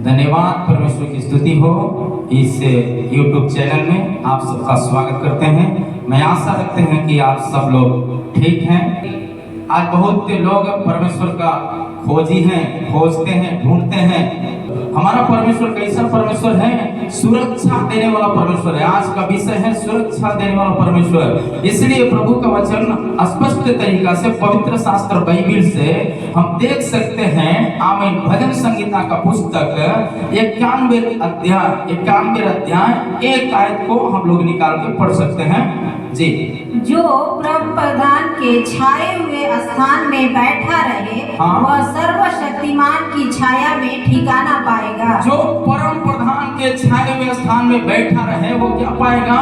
धन्यवाद, परमेश्वर की स्तुति हो। इस YouTube चैनल में आप सबका स्वागत करते हैं। मैं आशा रखते हैं कि आप सब लोग ठीक हैं। आज बहुत लोग परमेश्वर का खोजी हैं, खोजते हैं, ढूंढते हैं। हमारा परमेश्वर कैसा परमेश्वर है? सुरक्षा देने वाला परमेश्वर है। आज का विषय है सुरक्षा देने वाला परमेश्वर। इसलिए प्रभु का वचन स्पष्ट तरीका से पवित्र शास्त्र बाइबिल से हम देख सकते हैं। आमीन। भजन संगीता का पुस्तक 91 अध्याय 1 आयत को हम लोग निकाल के पढ़ सकते हैं जी। जो परम प्रधान के छाए हुए स्थान में बैठा रहे, वह सर्वशक्तिमान की छाया में ठिकाना पाएगा। जो परम प्रधान के छाए हुए स्थान में बैठा रहे वो क्या पाएगा?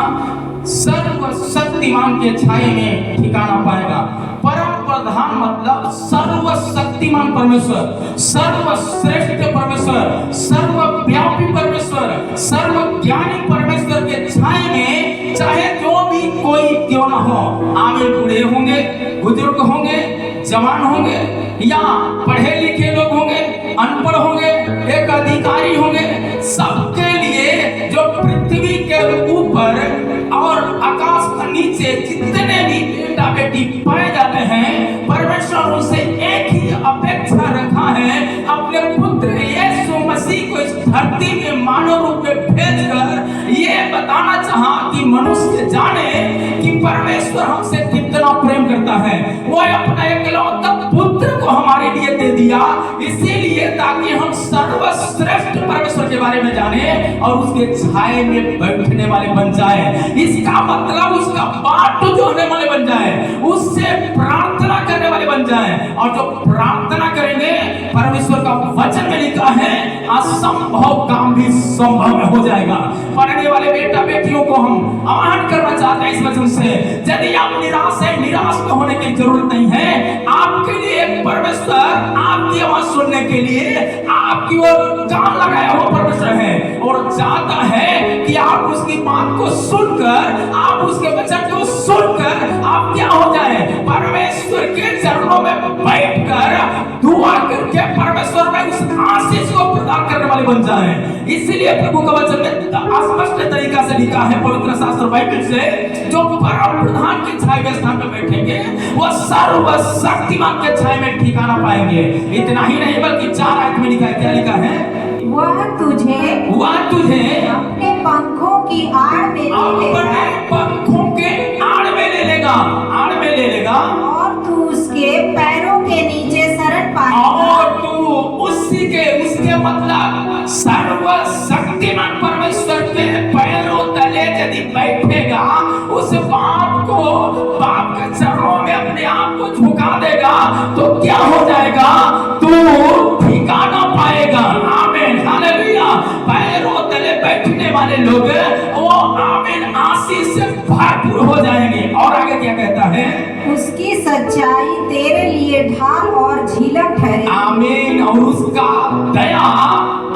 सर्वशक्तिमान के छाए में ठिकाना पाएगा। परम प्रधान मतलब सर्वशक्तिमान परमेश्वर, सर्वश्रेष्ठ परमेश्वर, सर्वव्यापी परमेश्वर, सर्वज्ञानी परमेश्वर के छाए में चाहे जो भी कोई क्यों ना हो, आमीन। बूढ़े होंगे, बुजुर्ग होंगे, जवान होंगे या पढ़े लिखे लोग होंगे, अनपढ़ होंगे, एक अधिकारी होंगे, सबके लिए जो पृथ्वी के ऊपर और आकाश के नीचे जितने भी बेटा बेटी पाए जाते हैं, परमेश्वर उनसे एक ही अपेक्षा रखा है, अपने पुत्र यीशु मसीह को इस धरती में मानव रूप में भेजकर ये बताना चाहा कि मनुष्य जाने कि परमेश्वर हमसे कितना प्रेम करता है। वो अपना एकलौता पुत्र को हमारे लिए दे दिया, इसीलिए ताकि हम सर्वश्रेष्ठ परमेश्वर के बारे में जाने और उसके छाए में बैठने वाले बन जाए। इसका मतलब उसका बाट जो होने वाले बन जाए, उससे प्रार्थना करने वाले बन जाए। और जो प्रार्थना करेंगे, परमेश्वर का वचन में लिखा है असंभव काम भी संभव में हो जाएगा। पढ़ने वाले बेटा बेटियों को हम आह्वान करना चाहते हैं इस वचन से, यदि आप निराश है, निराश तो होने की जरूरत नहीं है। आपके लिए एक परमेश्वर आपकी आवाज सुनने के लिए आपकी ओर कान लगाया हुआ परमेश्वर है और चाहता है कि आप उसकी बात को सुनकर, आप उसके वचन को सुनकर आप क्या हो जाए? परमेश्वर के चरणों में बैठकर दुआ करके परमेश्वर में उस आशीष को प्रदान करने वाले बन जाए। इसीलिए प्रभु का वचन में स्पष्ट तरीका से लिखा है पवित्र शास्त्र बाइबल से, जो परम प्रधान के छाए में स्थान पर बैठेंगे वो सर्वशक्तिमान के छाए में ठिकाना पाएंगे। इतना ही नहीं बल्कि 4 आयत में लिखा है, क्या लिखा है? वह तुझे अपने पंखों की आड़ में ले लेगा, पंखों के आड़ में ले लेगा, आड़ में ले लेगा, और तू उसके पैरों के नीचे शरण पाएगा। और तू उसके मतलब सर्वशक्तिमान परमेश्वर के पैरों तले यदि बैठेगा, उस बाप के चरणों में अपने आप को झुका देगा, तो क्या हो जाएगा? तू ठिकाना पाएगा। आमीन, हालेलुया। पैरों तले बैठने वाले लोग वो आमीन आशीष से भरपूर हो जाएंगे। और आगे क्या कहता है? उसकी सच्चाई तेरे लिए ढाल और झीलक ठहरे। आमीन। और उसका दया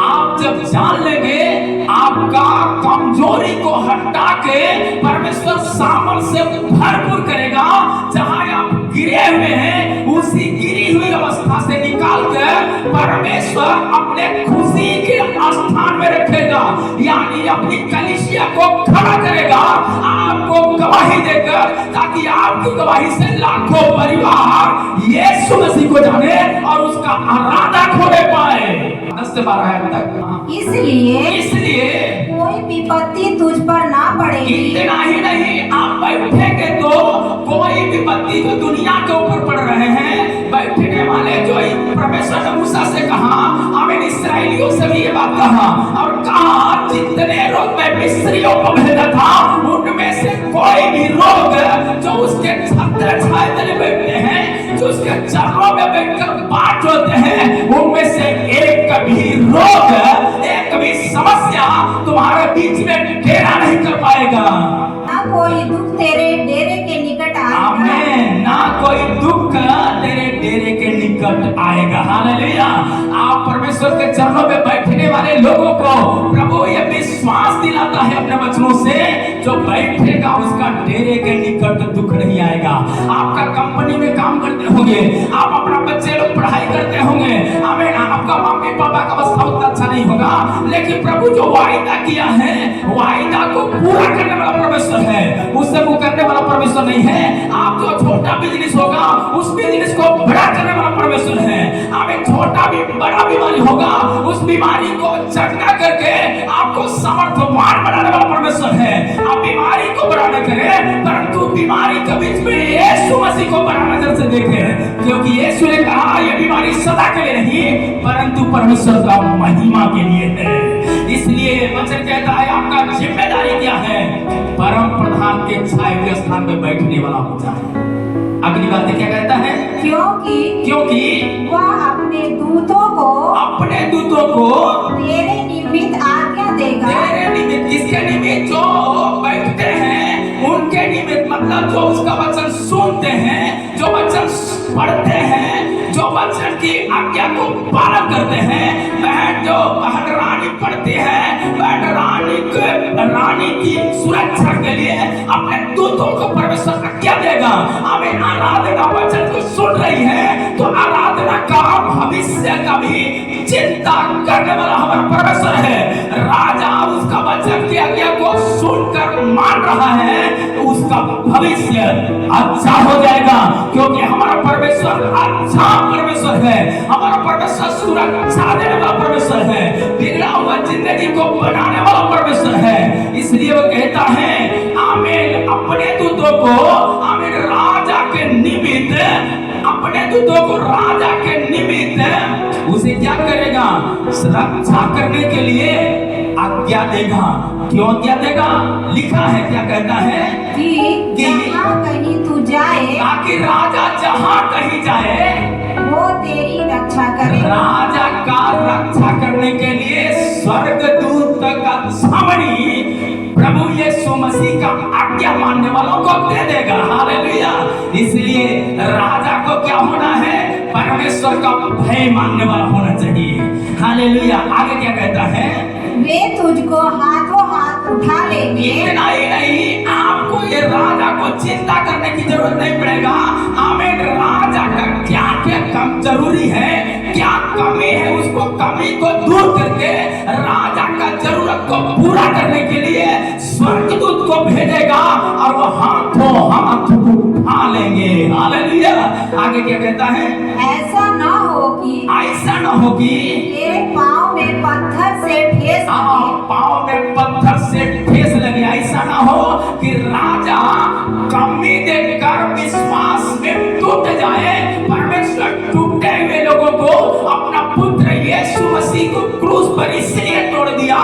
आप जब जान लेंगे, आपका कमजोरी को हटा के परमेश्वर सामर्थ से भरपूर करेगा। जहां आप गिरे हुए हैं, उसी गिरी हुई अवस्था से निकाल कर परमेश्वर अपने खुशी के स्थान में रखेगा, यानी अपनी कलीसिया को खड़ा करेगा, आपको गवाही देकर, ताकि आपकी गवाही से लाखों परिवार यीशु मसीह को जाने और उसका आराधना खोले पाए। 10 से 12 आयत तक। इसलिए कोई विपत्ति तुझ पर ना पड़ेगी। इतना ही नहीं, आप बैठेंगे तो कोई विपत्ति जो दुनिया के ऊपर पड़ रहे हैं, बैठने वाले जो परमेश्वर ने मूसा से कहा, आमीन, इस्राएलियों से भी ये बात कहा और कहा जितने रोग में मिस्रियों को भेजा था, उनमें से कोई भी रोग जो उसके छत्र छाए तले बैठते हैं, जो उसके चरणों में बैठकर बात होते हैं, उनमें से एक कभी रोग, एक भी समस्या तुम्हारे बीच में डेरा नहीं कर पाएगा। ना कोई दुख तेरे डेरे के निकट आएगा। आमीन। ना कोई दुख तेरे डेरे के निकट आएगा। हालेलुया। आप परमेश्वर के चरणों में बैठने वाले लोगों को प्रभु ये विश्वास दिलाता है अपने वचनों से, जो बैठेगा उसका डेरे के निकट दुख नहीं आएगा। आपका कंपनी में काम करते होंगे, आप अपना बच्चे लोग पढ़ाई करते होंगे, आमीन, आपका मम्मी पापा का अवस्था उतना अच्छा नहीं होगा, लेकिन प्रभु जो वायदा किया है वायदा को पूरा करने वाला परमेश्वर है, उससे मुकरने वाला परमेश्वर नहीं है। आप जो छोटा बिजनेस होगा उस बिजनेस को बड़ा करने वाला परमेश्वर है। आप एक छोटा भी बड़ा बीमारी होगा उस बीमारी को चकना करके आपको समर्थवान बनाने वाला परमेश्वर है। आप बीमारी को बड़ा न करें परंतु बीमारी के बीच में यीशु मसीह को बड़ा नजर से देखें, क्योंकि यीशु ने कहा यह बीमारी सदा के लिए नहीं परंतु परमेश्वर का महिमा के लिए है। इसलिए वचन कहता है आपका जिम्मेदारी क्या है? परम प्रधान के छाए हुए स्थान में बैठने वाला हो जाए। अगली बात क्या कहता है? क्योंकि वह अपने दूतों को तेरे निमित्त आज्ञा देगा। तेरे निमित्त किसके निमित्त? जो बैठते हैं उनके निमित्त, मतलब जो उसका वचन सुनते हैं, जो वचन पढ़ते हैं, जो वचन की आज्ञा को पालन करते हैं। बहन जो बहन रानी पढ़ती है, बहन रानी की सुरक्षा के लिए अपने दूतों को परमेश्वर आज्ञा देगा। हमें आराधना वचन को सुन रही है तो आराधना का भविष्य का भी चिंता करने वाला हमारा परमेश्वर है। राजा उसका वचन की आज्ञा को सुनकर मान रहा है, उसका भविष्य अच्छा हो जाएगा, क्योंकि हमारा परमेश्वर अच्छा परमेश्वर है। हमारा परमेश्वर सुरक्षा देने वाला परमेश्वर है, बिगड़ा हुआ जिंदगी को बनाने वाला परमेश्वर है। इसलिए वो कहता है आमीन अपने दूतों को, आमीन राजा के निमित्त, अपने दूतों को राजा के निमित्त उसे क्या करेगा? रक्षा करने के लिए आज्ञा देगा। क्यों आज्ञा देगा? लिखा है, क्या कहता है कि जहाँ कहीं तू जाए, ताकि राजा जहाँ कहीं जाए वो तेरी रक्षा करे। राजा का रक्षा करने के लिए स्वर्गदूत का सामनी प्रभु यीशु मसीह का आज्ञा मानने वालों को दे देगा। हालेलुया। इसलिए राजा को क्या होना है? परमेश्वर का भय मानने वाला होना चाहिए। हालेलुया। आगे क्या कहता है? वे तुझको हाथों हाथ उठा लेंगे। इतना ही नहीं, आपको ये राजा को चिंता करने की जरूरत नहीं पड़ेगा। आमीन। राजा का क्या क्या कम जरूरी है, क्या कमी है, उसको कमी को दूर करके राजा का जरूरत को पूरा करने के लिए स्वर्गदूत को भेजेगा और वो हाथों हाथ उठा लेंगे। हालेलुया। आगे क्या कहता है? ऐसा न हो कि तेरे पाँव में पत्थर से ठेस लगे। पाँव में पत्थर से ठेस लगे। ऐसा ना हो कि राजा कमी देखकर विश्वास में टूट जाए। परमेश्वर टूटे हुए लोगों को अपना पुत्र यीशु मसीह को क्रूस पर इसलिए तोड़ दिया।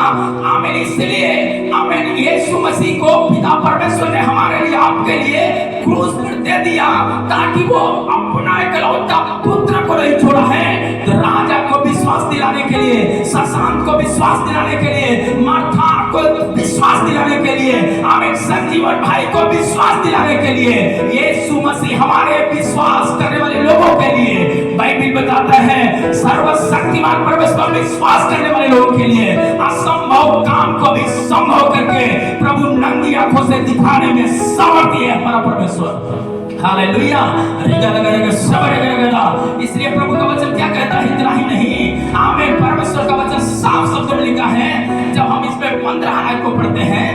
आमीन। इसलिए आमीन यीशु मसीह को पिता परमेश्वर ने हमारे लिए, आपके लिए क्रूस पर दे दिया ताकि वो अपना इकलौता पुत्र को नहीं छोड़ा है। तो राजा को विश्वास दिलाने के लिए, शशांक को विश्वास दिलाने के लिए, मार्था को विश्वास दिलाने के लिए, आमीन संजीवन भाई को विश्वास दिलाने के लिए, यीशु मसीह हमारे विश्वास करने वाले लोगों के लिए बाइबल बताता है सर्वशक्तिमान परमेश्वर विश्वास करने वाले लोगों के लिए असंभव काम को भी संभव करके प्रभु नंगी आंखों से दिखाने में समर्थ है हमारा परमेश्वर। हालेलुया। इसलिए प्रभु का वचन क्या कहता है? इतना ही नहीं, आमीन परमेश्वर का वचन साफ शब्दों में लिखा है। जब हम इस पे 15 आयत को पढ़ते हैं,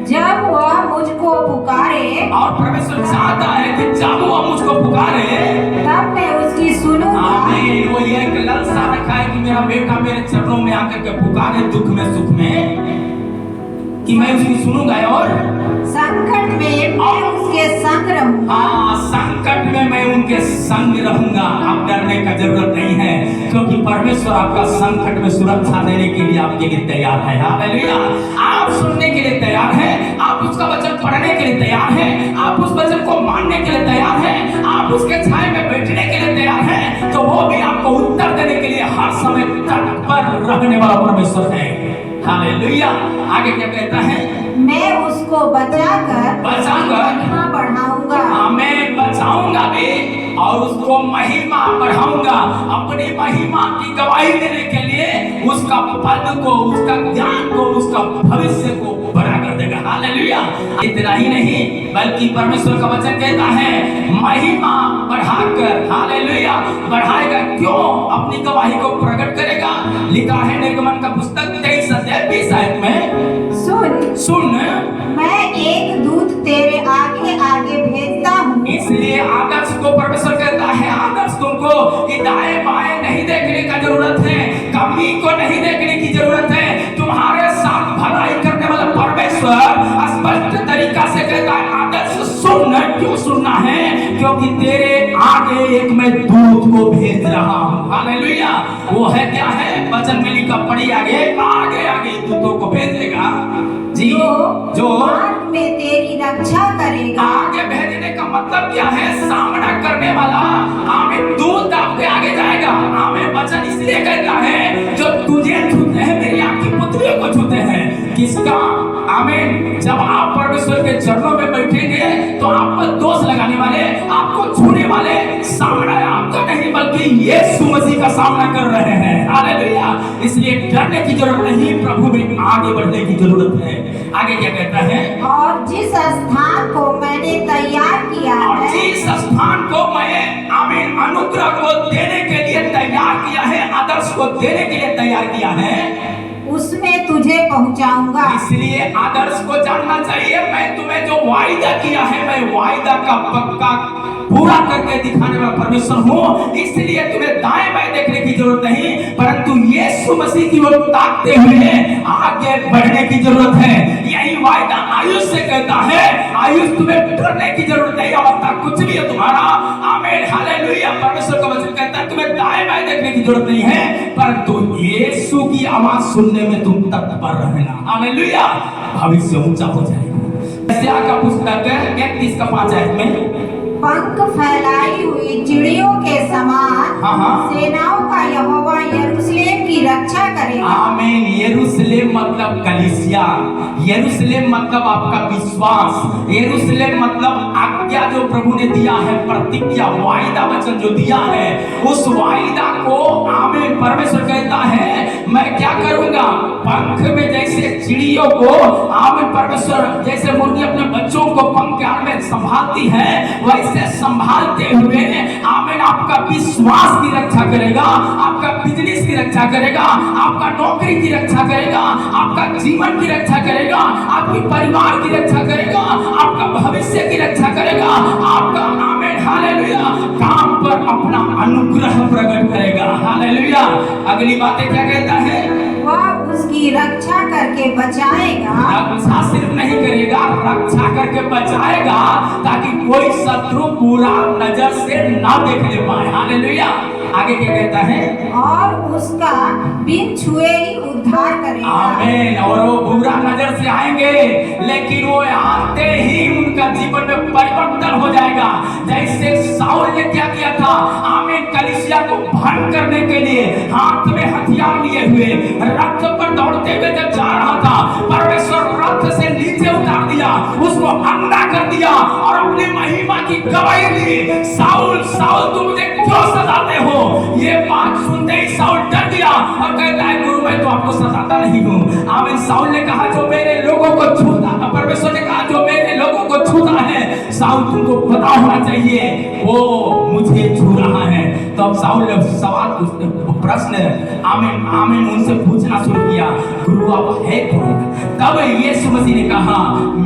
जब वह मुझको पुकारे, और परमेश्वर चाहता है कि जब वह मुझको पुकारे तब मैं उसकी सुनूंगा। आमीन। वो ये एक लालसा रखा है कि मेरा बेटा मेरे चरणों में आकर के पुकारे, दुख में सुख में, कि मैं उसकी सुनूंगा और संकट में मैं उसके संग रहूंगा। संकट में मैं उनके संग रहूंगा। आप डरने का जरूरत नहीं है, क्योंकि परमेश्वर आपका संकट में सुरक्षा देने के लिए आपके लिए तैयार है। हालेलुया। आप सुनने के लिए तैयार हैं, आप उसका वचन पढ़ने के लिए तैयार हैं, आप उस वचन को मानने के लिए तैयार हैं, आप उसके छाए में बैठने के लिए तैयार हैं, तो वो भी आपको उत्तर देने के लिए हर समय तत्पर रहने वाला परमेश्वर है। हालेलुया। आगे क्या कहता है? मैं उसको बचाकर महिमा बढ़ाऊंगा। मैं बचाऊंगा भी और उसको महिमा बढ़ाऊंगा। अपनी महिमा की गवाही देने के लिए उसका पद को, उसका ज्ञान को, उसका भविष्य को बड़ा कर देगा। हालेलुया। इतना ही नहीं बल्कि परमेश्वर का वचन कहता है महिमा बढ़ाकर, हालेलुया, बढ़ाएगा। क्यों? अपनी गवाही को प्रकट करेगा। लिखा है निर्गमन का पुस्तक 23 अध्याय 20 आयत में, सुन मैं एक दूत तेरे आगे आगे भेजता हूँ। इसलिए आदर्श को परमेश्वर कहता है आदर्श तुमको दाएं बाएं नहीं देखने का जरूरत है, कमी को नहीं देखने की जरूरत है। तुम्हारे साथ भलाई करने वाला परमेश्वर स्पष्ट तरीका से कहता है आदर्श सुन। क्यों सुनना है? क्योंकि तेरे आगे एक मैं दूत को भेज रहा हूँ। हालेलुया। वो है क्या है? वचन में लिखा, पढ़ी आगे आगे दूतों को भेज देगा जी, जो मार्ग में तेरी रक्षा करेगा। आगे भेजने का मतलब क्या है? सामना करने वाला आमीन दूत आपके आगे जाएगा। आमीन। वचन इसलिए कहता है जो तुझे छूते हैं मेरी आंख की पुतलियों को छूते हैं। किसका? आमीन। जब आप परमेश्वर के चरणों में बैठेंगे तो आप पर दोष लगाने वाले, आपको छूने वाले सामना आपका नहीं बल्कि यीशु मसीह का सामना कर रहे हैं। हालेलुया। इसलिए डरने की जरूरत नहीं, प्रभु में आगे बढ़ने की जरूरत है। आगे क्या कहता है? और जिस स्थान को मैंने तैयार किया और है, जिस स्थान को मैं आमीन अनुग्रह को देने के लिए तैयार किया है, आदर्श को देने के लिए तैयार किया है, उसमें तुझे पहुंचाऊंगा। इसलिए आदर्श को जानना चाहिए मैं तुम्हें जो वायदा किया है मैं वायदा का पक्का पूरा करके दिखाने वाला परमेश्वर हूँ। इसलिए तुम्हें दाएं बाएं देखने की जरूरत नहीं, परंतु यीशु मसीह की ओर ताकते हुए आगे बढ़ने की जरूरत है। यही वायदा आयुष से कहता है। आयुष तुम्हें डरने की जरूरत नहीं, अवस्था कुछ भी है तुम्हारा। आमीन। हालेलुया। परमेश्वर का वचन कहता है तुम्हें दाएं बाएं देखने की जरूरत नहीं है, परंतु यीशु की आवाज सुनने में तुम तत्पर रहना। हालेलुया। भविष्य ऊंचा हो जाएगा। यशायाह का पुस्तक 31 का 5 आयत में, पंख फैलाई हुई चिड़ियों के समान सेनाओं का यहोवा यरूशलेम की रक्षा करेगा। आमीन। यरूशलेम मतलब कलीसिया, यरूशलेम मतलब आपका विश्वास, यरूशलेम मतलब आज्ञा जो प्रभु ने दिया है, प्रतिज्ञा, वायदा वचन जो दिया है, उस वायदा को आमीन परमेश्वर कहता है मैं क्या करूंगा? पंख में जैसे चिड़ियों को आमीन परमेश्वर जैसे मुर्गी अपने बच्चों को पंख के आड़ में संभालती है, वैसे संभालते हुए आमीन आपका विश्वास की रक्षा करेगा, आपका बिजनेस की रक्षा करेगा, आपका नौकरी की रक्षा करेगा, आपका जीवन की रक्षा करेगा, आपके परिवार की रक्षा करेगा, आपका भविष्य की रक्षा करेगा, आपका आमीन हालेलुया काम पर अपना अनुग्रह प्रकट करेगा। हालेलुया। अगली बातें क्या कहता है? वह उसकी रक्षा करके बचाएगा। रक्षा सिर्फ नहीं करेगा, रक्षा करके बचाएगा ताकि कोई शत्रु पूरा नजर से ना देख ले पाए। हालेलुया। आगे क्या कहता है? और उसका बिन छुए ही उद्धार करेगा। आमीन। और वो बुरा नजर से आएंगे लेकिन वो आते ही उनका जीवन में परिवर्तन हो जाएगा। जैसे साउल ने क्या किया था? आमीन कलीसिया को भंग करने के लिए हाथ में हथियार लिए हुए रथ पर दौड़ते हुए जब जा रहा था, परमेश्वर रथ से नीचे उतार दिया, उसको अंधा कर दिया और अपनी महिमा की गवाही दी। साउल साउल तुम मुझे क्यों सताते हो? ये बात सुनते ही साउल डर गया और कहता है गुरु मैं तो आपको सताता नहीं हूँ। आमीन। साउल ने कहा जो मेरे लोगों को छूता, परमेश्वर ने कहा जो मेरे लोगों को छूता है, साउल तुमको पता होना चाहिए वो मुझे छू रहा है। तो अब साउल ने सवाल प्रश्न आमीन आमीन उनसे पूछना शुरू किया, गुरु आप है कौन? तब यीशु मसीह ने कहा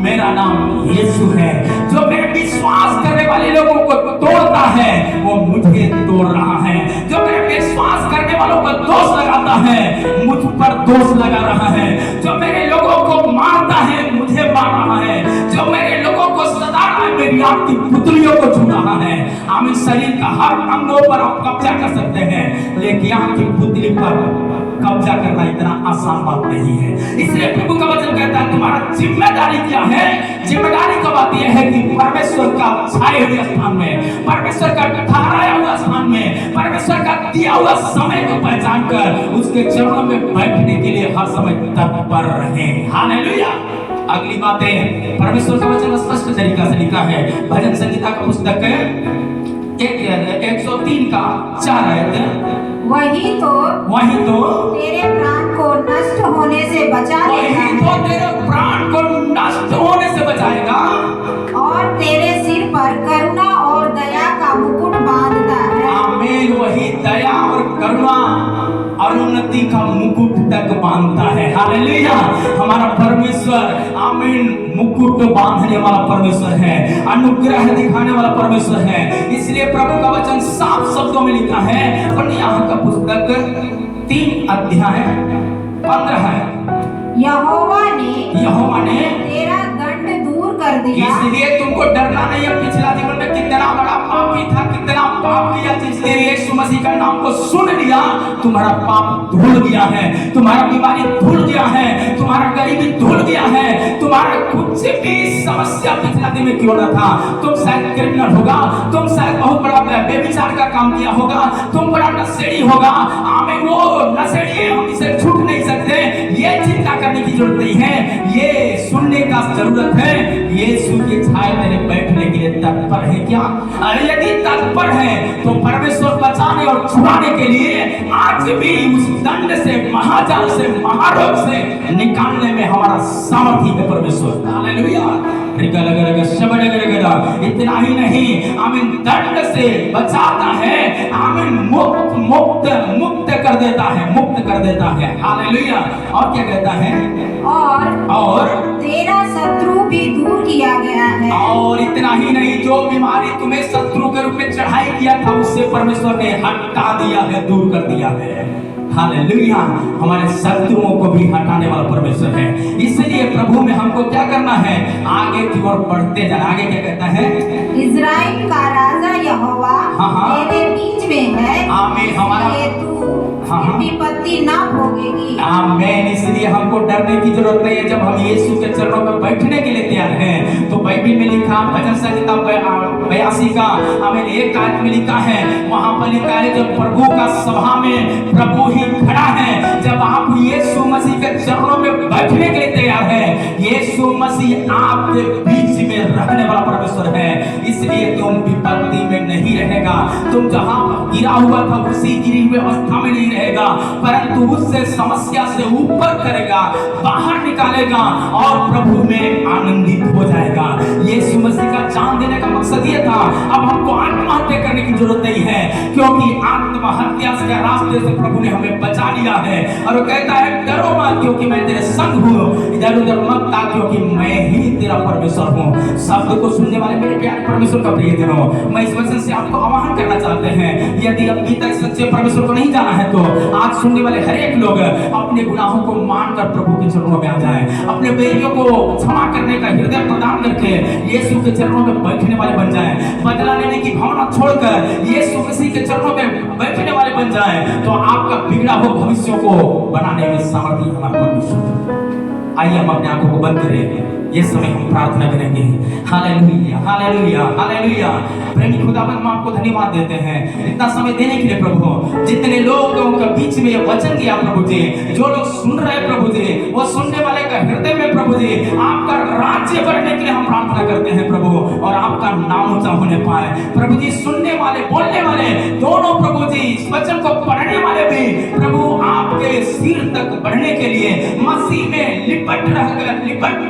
मेरा नाम यीशु है। जो मेरे विश्वास करने वाले लोगों को तोड़ता है वो मुझे तोड़ रहा है। जो मेरे विश्वास करने वालों पर दोष लगाता है मुझ पर दोष लगा रहा है। जो मेरे लोगों को मारता है मुझे मार रहा है। जो मेरे लोगों को सता रहा है मेरी आपकी पुतलियों को छू रहा है। आमीन। शरीर का हर अंगों पर आप कब्जा कर सकते हैं लेकिन आपकी पुतली पर कब्जा करना इतना आसान बात नहीं है। इसलिए प्रभु का वचन कहता है तुम्हारा जिम्मेदारी क्या है? जिम्मेदारी का बात यह है कि परमेश्वर का छाए हुए स्थान में, परमेश्वर का ठहराया हुआ स्थान में, परमेश्वर का दिया हुआ समय को पहचान कर उसके चरणों में बैठने के लिए हर समय तत्पर रहें। हालेलुया। अगली बातें परमेश्वर का वचन स्पष्ट तरीका से लिखा है। भजन संहिता का पुस्तक 103 का 4 आयत। वही तो तेरे प्राण को नष्ट होने से बचा लेगा, वही तो तेरे प्राण को नष्ट होने से बचाएगा और तेरे सिर पर करुणा और दया का मुकुट बांधता है। आमीन। वही दया और करुणा और उन्नति का मुकुट तक बांधता है। हालेलुया। हमारा परमेश्वर आमीन मुकुट बांधने वाला परमेश्वर है, अनुग्रह दिखाने वाला परमेश्वर है। इसलिए प्रभु का वचन साफ शब्दों में लिखा है, यहोवा का पुस्तक 3 अध्याय 15 है। यहोवा ने तेरा दंड दूर कर दिया, इसलिए तुमको डरना नहीं है। पिछला जीवन में कितना बड़ा पापी था, कितना पाप किया, इसलिए यीशु मसीह का नाम को सुन लिया, तुम्हारा पाप धुल गया है, तुम्हारा बीमारी धुल गया है, तुम्हारा गरीबी धुल गया है, तुम्हारा कुछ भी समस्या पिछला दिन में क्यों न था, तुम शायद क्रिमिनल होगा, तुम शायद बहुत बड़ा बेविचार का काम किया होगा, तुम बड़ा नशेड़ी होगा, आमीन। वो नशेड़ी हम इसे छूट नहीं सकते, ये चिंता करने की जरूरत नहीं है, ये सुनने का जरूरत है, यीशु की छाया में बैठने के लिए तत्पर है क्या? अरे यदि तत्पर है तो परमेश्वर बचाने और छुड़ाने के लिए आज भी उस दंड से, महाजाल से, महारोग से निकालने में हमारा सामर्थ्य है परमेश्वर। हालेलुया। इतना ही नहीं, आमीन, दंड से बचाता है, आमीन, मुक्त कर देता है, मुक्त कर देता है। हालेलुया। और क्या कहता है? और तेरा शत्रु भी दूर किया गया है। और इतना ही नहीं, जो बीमारी तुम्हें शत्रु के रूप में चढ़ाई किया था, उससे परमेश्वर ने हटा दिया है, दूर कर दिया है। हालेलुया। हमारे शत्रुओं को भी हटाने वाला परमेश्वर है। इसलिए प्रभु में हमको क्या करना है? आगे की ओर बढ़ते जाना। आगे क्या कहता है? इज़राइल का राजा यहोवा तेरे बीच में है, आमीन। हमारा विपत्ति ना भोगेगी। आमीन। इसलिए हमको डरने की जरूरत नहीं है। जब हम यीशु के चरणों में बैठने के लिए तैयार हैं, तो बाइबल में लिखा, भजन संहिता 82 का आमीन 1 आयत में लिखा है, वहां पर लिखा है, जब प्रभु का सभा में प्रभु ही खड़ा है, जब आप यीशु मसीह के चरणों में बैठने के लिए तैयार हैं, यीशु मसीह आपके बीच में रहने वाला परमेश्वर है। इसलिए तुम विपत्ति में नहीं रहेगा, तुम जहां गिरा हुआ था उसी गिरी हुई अवस्था में नहीं रहेगा, परंतु उससे समस्या से ऊपर करेगा, बाहर निकालेगा और प्रभु में आनंदित हो जाएगा। यीशु मसीह का जान देने का मकसद ये था। अब हमको आत्महत्या करने की जरूरत नहीं है, क्योंकि आत्महत्या के रास्ते से प्रभु ने हमें बचा लिया है। और वो कहता है, डरो मत, क्योंकि मैं तेरे संग हूँ, इधर उधर मत ता, क्योंकि मैं ही तेरा परमेश्वर हूँ। शब्द को सुनने वाले मेरे प्यारे परमेश्वर का प्रियजनों, मैं इस वचन से आपको आह्वान करना चाहते हैं, यदि अभी तक सच्चे परमेश्वर को नहीं जाना है, तो आज सुनने वाले हर एक लोग अपने गुनाहों को मानकर प्रभु के चरणों में आ जाएं, अपने बैरियों को क्षमा करने का हृदय प्रदान करके यीशु के चरणों में बैठने वाले बन जाएं, बदला लेने की भावना छोड़कर यीशु मसीह के चरणों में बैठने वाले बन जाएं, तो आपका बिगड़ा हुआ भविष्य को बनाने में सामर्थ्य हमारा परमेश्वर। आइए हम अपने आंखों को बंद करें, ये समय हम प्रार्थना करेंगे। Hallelujah, hallelujah, hallelujah. प्रेमी खुदावंद, हम आपको धन्यवाद देते हैं इतना समय देने के लिए प्रभु। जितने लोगों के बीच में ये वचन दिया प्रभु जी, जो लोग सुन रहे प्रभु जी, वो सुनने वाले का हृदय में प्रभु जी आपका राज्य बढ़ने के लिए हम प्रार्थना करते हैं प्रभु, और आपका नाम ऊंचा होने पाए प्रभु जी। सुनने वाले, बोलने वाले दोनों प्रभु जी, इस वचन को पढ़ने वाले भी प्रभु आपके सिर तक बढ़ने के लिए, मसीह में लिपट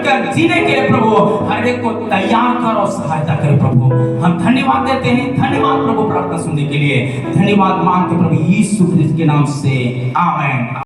कर जीने के लिए प्रभु हर एक को तैयार कर और सहायता करे प्रभु। हम धन्यवाद देते हैं, धन्यवाद प्रभु प्रार्थना सुनने के लिए, धन्यवाद मांगते प्रभु यीशु क्रिस्त के नाम से, आमीन।